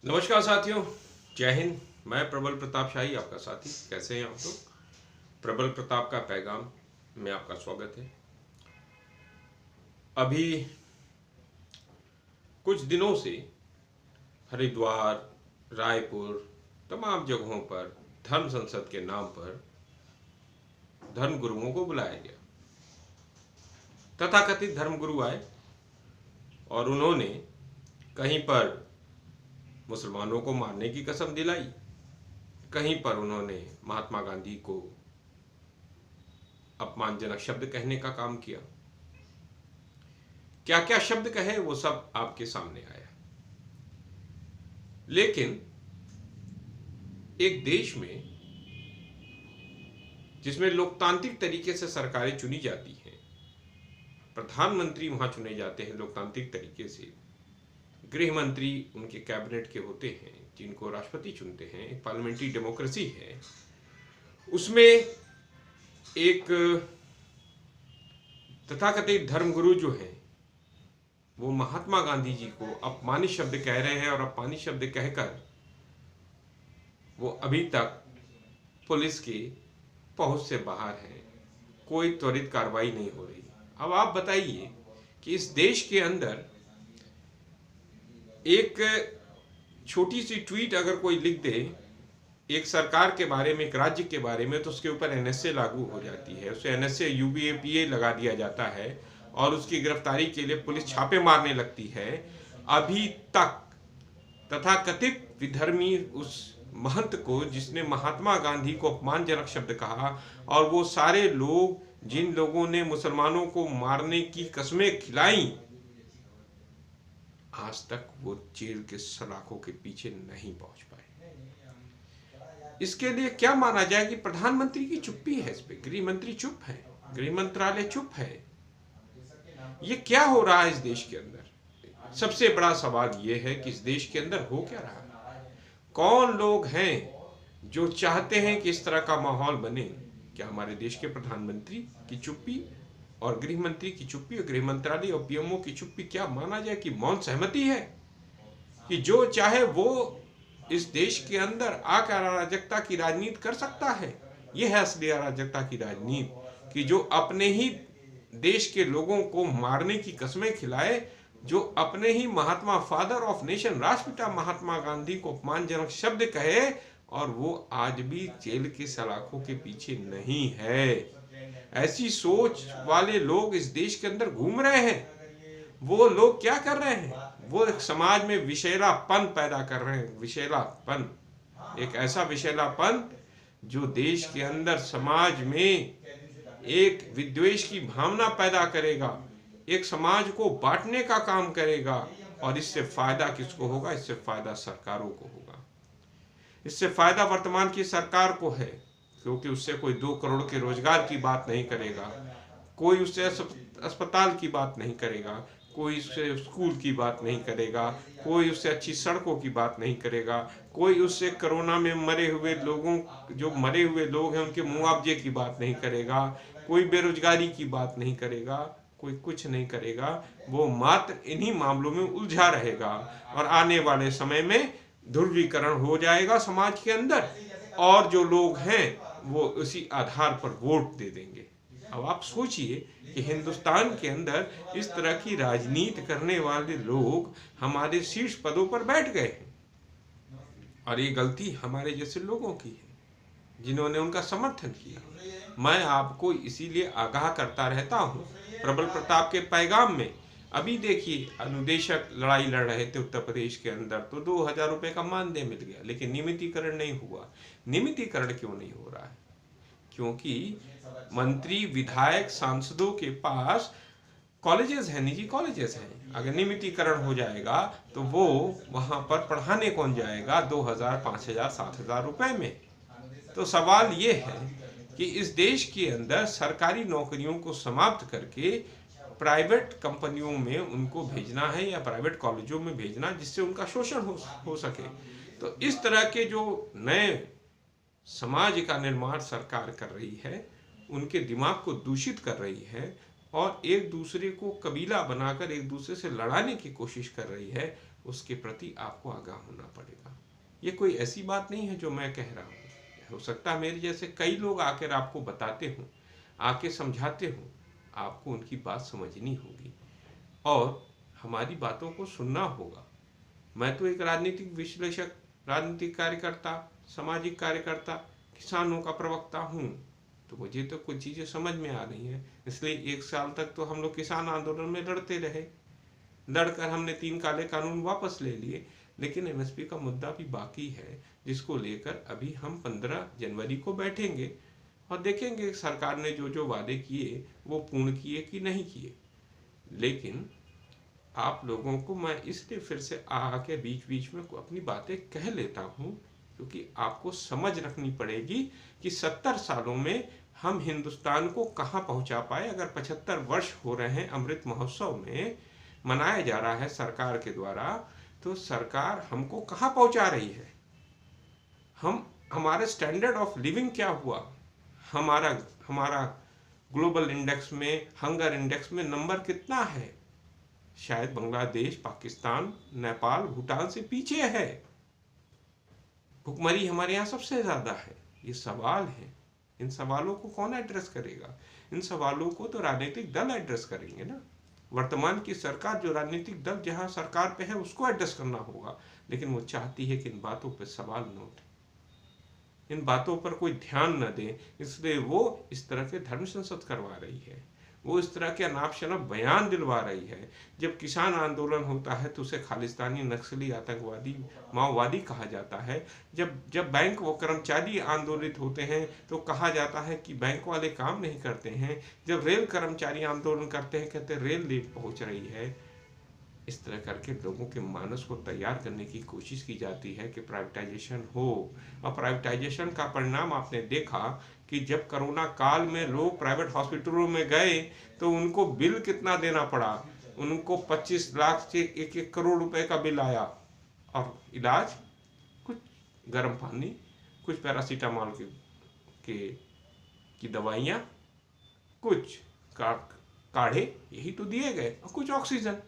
नमस्कार साथियों, जय हिंद। मैं प्रबल प्रताप शाही आपका साथी। कैसे हैं आप लोग? प्रबल प्रताप का पैगाम में आपका स्वागत है। अभी कुछ दिनों से हरिद्वार, रायपुर, तमाम जगहों पर धर्म संसद के नाम पर धर्म गुरुओं को बुलाया गया। तथाकथित धर्म गुरु आए और उन्होंने कहीं पर मुसलमानों को मारने की कसम दिलाई, कहीं पर उन्होंने महात्मा गांधी को अपमानजनक शब्द कहने का काम किया। क्या क्या शब्द कहे वो सब आपके सामने आया। लेकिन एक देश में जिसमें लोकतांत्रिक तरीके से सरकारें चुनी जाती हैं, प्रधानमंत्री वहां चुने जाते हैं लोकतांत्रिक तरीके से, गृह मंत्री उनके कैबिनेट के होते हैं जिनको राष्ट्रपति चुनते हैं, एक पार्लियामेंट्री डेमोक्रेसी है, उसमें एक तथाकथित धर्मगुरु जो हैं वो महात्मा गांधी जी को अपमानित शब्द कह रहे हैं और अपमानित शब्द कहकर वो अभी तक पुलिस की पहुंच से बाहर हैं। कोई त्वरित कार्रवाई नहीं हो रही। अब आप बताइए कि इस देश के अंदर एक छोटी सी ट्वीट अगर कोई लिख दे एक सरकार के बारे में, एक राज्य के बारे में, तो उसके ऊपर एनएसए लागू हो जाती है, उसे एनएसए यूबीए लगा दिया जाता है और उसकी गिरफ्तारी के लिए पुलिस छापे मारने लगती है। अभी तक तथाकथित विधर्मी उस महंत को जिसने महात्मा गांधी को अपमानजनक शब्द कहा, और वो सारे लोग जिन लोगों ने मुसलमानों को मारने की कस्में खिलाई, आज तक वो जेल के सलाखों के पीछे नहीं पहुंच पाए। इसके लिए क्या माना जाए कि प्रधानमंत्री की चुप्पी है, इस पे गृह मंत्री चुप है, गृह मंत्रालय चुप है। ये क्या हो रहा है इस देश के अंदर? सबसे बड़ा सवाल ये है कि इस देश के अंदर हो क्या रहा है? कौन लोग हैं जो चाहते हैं कि इस तरह का माहौल बने? क्या हमारे देश के प्रधानमंत्री की चुप्पी और गृह मंत्री की चुप्पी और गृह मंत्रालय और पीएमओ की चुप्पी क्या माना जाए कि मौन सहमति है कि जो चाहे वो इस देश के अंदर आकर अराजकता की राजनीति कर सकता है? यह है असली अराजकता की राजनीति कि जो अपने ही देश के लोगों को मारने की कस्में खिलाए, जो अपने ही महात्मा, फादर ऑफ नेशन, राष्ट्रपिता महात्मा गांधी को अपमानजनक शब्द कहे और वो आज भी जेल की सलाखों के पीछे नहीं है। ऐसी सोच वाले लोग इस देश के अंदर घूम रहे हैं। वो लोग क्या कर रहे हैं? वो एक समाज में विषैलापन पैदा कर रहे हैं। विषैलापन, एक ऐसा विषैलापन जो देश के अंदर समाज में एक विद्वेष की भावना पैदा करेगा, एक समाज को बांटने का काम करेगा। और इससे फायदा किसको होगा? इससे फायदा सरकारों को होगा। इससे फायदा वर्तमान की सरकार को है, क्योंकि उससे कोई 2 करोड़ के रोजगार की बात नहीं करेगा, कोई उससे अस्पताल की बात नहीं करेगा, कोई उससे स्कूल की बात नहीं करेगा, कोई उससे अच्छी सड़कों की बात नहीं करेगा, कोई उससे कोरोना में मरे हुए लोगों, जो मरे हुए लोग हैं उनके मुआवजे की बात नहीं करेगा, कोई बेरोजगारी की बात नहीं करेगा, कोई कुछ नहीं करेगा। वो मात्र इन्हीं मामलों में उलझा रहेगा और आने वाले समय में ध्रुवीकरण हो जाएगा समाज के अंदर, और जो लोग हैं वो उसी आधार पर वोट दे देंगे। अब आप सोचिए कि हिंदुस्तान के अंदर इस तरह की राजनीति करने वाले लोग हमारे शीर्ष पदों पर बैठ गए हैं, और ये गलती हमारे जैसे लोगों की है जिन्होंने उनका समर्थन किया। मैं आपको इसीलिए आगाह करता रहता हूँ प्रबल प्रताप के पैगाम में। अभी देखिए, अनुदेशक लड़ाई लड़ रहे थे उत्तर प्रदेश के अंदर, तो 2000 रुपए का मानदेय मिल गया, लेकिन नियमितीकरण नहीं हुआ। नियमितीकरण क्यों नहीं हो रहा है? क्योंकि मंत्री, विधायक, सांसदों के पास कॉलेजेस हैं, निजी कॉलेजेस हैं। अगर नियमितीकरण हो जाएगा तो वो वहां पर पढ़ाने कौन जाएगा 2000, 5000, 7000 रुपए में? तो सवाल ये है कि इस देश के अंदर सरकारी नौकरियों को समाप्त करके प्राइवेट कंपनियों में उनको भेजना है या प्राइवेट कॉलेजों में भेजना, जिससे उनका शोषण हो सके। तो इस तरह के जो नए समाज का निर्माण सरकार कर रही है, उनके दिमाग को दूषित कर रही है और एक दूसरे को कबीला बनाकर एक दूसरे से लड़ाने की कोशिश कर रही है। उसके प्रति आपको आगाह होना पड़ेगा। ये कोई ऐसी बात नहीं है जो मैं कह रहा हूँ, हो सकता है मेरे जैसे कई लोग आकर आपको बताते हों, आके समझाते हों, आपको उनकी बात समझनी होगी और हमारी बातों को सुनना होगा। मैं तो एक राजनीतिक विश्लेषक, राजनीतिक कार्यकर्ता, सामाजिक कार्यकर्ता, किसानों का प्रवक्ता हूँ, तो मुझे तो कुछ चीज़ें समझ में आ रही हैं। इसलिए 1 साल तक तो हम लोग किसान आंदोलन में लड़ते रहे, लड़कर हमने 3 काले कानून वापस ले लिए, लेकिन एमएसपी का मुद्दा भी बाकी है, जिसको लेकर अभी हम 15 जनवरी को बैठेंगे और देखेंगे सरकार ने जो जो वादे किए वो पूर्ण किए कि नहीं किए। लेकिन आप लोगों को मैं इसलिए फिर से आके बीच बीच में अपनी बातें कह लेता हूँ, क्योंकि आपको समझ रखनी पड़ेगी कि 70 सालों में हम हिंदुस्तान को कहाँ पहुँचा पाए। अगर 75 वर्ष हो रहे हैं अमृत महोत्सव में, मनाया जा रहा है सरकार के द्वारा, तो सरकार हमको कहाँ पहुँचा रही है। हमारे स्टैंडर्ड ऑफ लिविंग क्या हुआ, हमारा ग्लोबल इंडेक्स में, हंगर इंडेक्स में नंबर कितना है। शायद बांग्लादेश, पाकिस्तान, नेपाल, भूटान से पीछे है। भुखमरी हमारे यहाँ सबसे ज्यादा है। ये सवाल है, इन सवालों को कौन एड्रेस करेगा। इन सवालों को तो राजनीतिक दल एड्रेस करेंगे ना। वर्तमान की सरकार, जो राजनीतिक दल जहां सरकार पे है, उसको एड्रेस करना होगा। लेकिन वो चाहती है कि इन बातों पर सवाल न उठे, इन बातों पर कोई ध्यान न दे, इसलिए वो इस तरह के धर्म संसद करवा रही है, वो इस तरह के अनाप शनाप बयान दिलवा रही है। जब किसान आंदोलन होता है तो उसे खालिस्तानी, नक्सली, आतंकवादी, माओवादी कहा जाता है। जब बैंक वो कर्मचारी आंदोलित होते हैं तो कहा जाता है कि बैंक वाले काम नहीं करते हैं। जब रेल कर्मचारी आंदोलन करते हैं, कहते हैं रेल लेट पहुंच रही है। इस तरह करके लोगों के मानस को तैयार करने की कोशिश की जाती है कि प्राइवेटाइजेशन हो। और प्राइवेटाइजेशन का परिणाम आपने देखा कि जब कोरोना काल में लोग प्राइवेट हॉस्पिटलों में गए तो उनको बिल कितना देना पड़ा। उनको 25 लाख से 1-1 करोड़ रुपए का बिल आया, और इलाज कुछ गर्म पानी, कुछ पैरासीटामोल की दवाइयाँ, कुछ काढ़े, यही तो दिए गए, और कुछ ऑक्सीजन।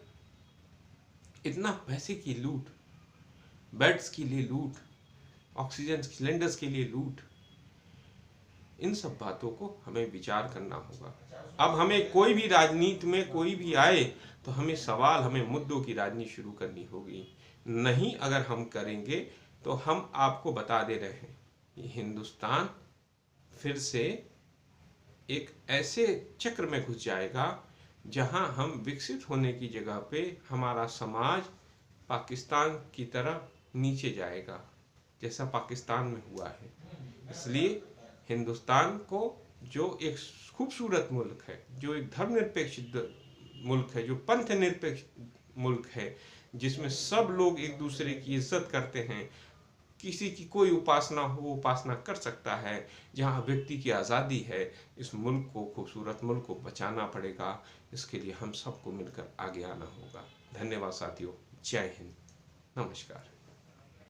इतना पैसे की लूट, बेड्स के लिए लूट, ऑक्सीजन सिलेंडर्स के लिए लूट। इन सब बातों को हमें विचार करना होगा। अब हमें कोई भी राजनीति में कोई भी आए तो हमें मुद्दों की राजनीति शुरू करनी होगी। नहीं अगर हम करेंगे तो हम आपको बता दे रहे हैं, ये हिंदुस्तान फिर से एक ऐसे चक्र में घुस जाएगा जहां हम विकसित होने की जगह पे हमारा समाज पाकिस्तान की तरह नीचे जाएगा, जैसा पाकिस्तान में हुआ है। इसलिए हिंदुस्तान को, जो एक खूबसूरत मुल्क है, जो एक धर्मनिरपेक्ष मुल्क है, जो पंथ निरपेक्ष मुल्क है, जिसमें सब लोग एक दूसरे की इज्जत करते हैं, किसी की कोई उपासना हो उपासना कर सकता है, जहाँ व्यक्ति की आज़ादी है, इस मुल्क को, खूबसूरत मुल्क को बचाना पड़ेगा। इसके लिए हम सबको मिलकर आगे आना होगा। धन्यवाद साथियों। जय हिंद। नमस्कार।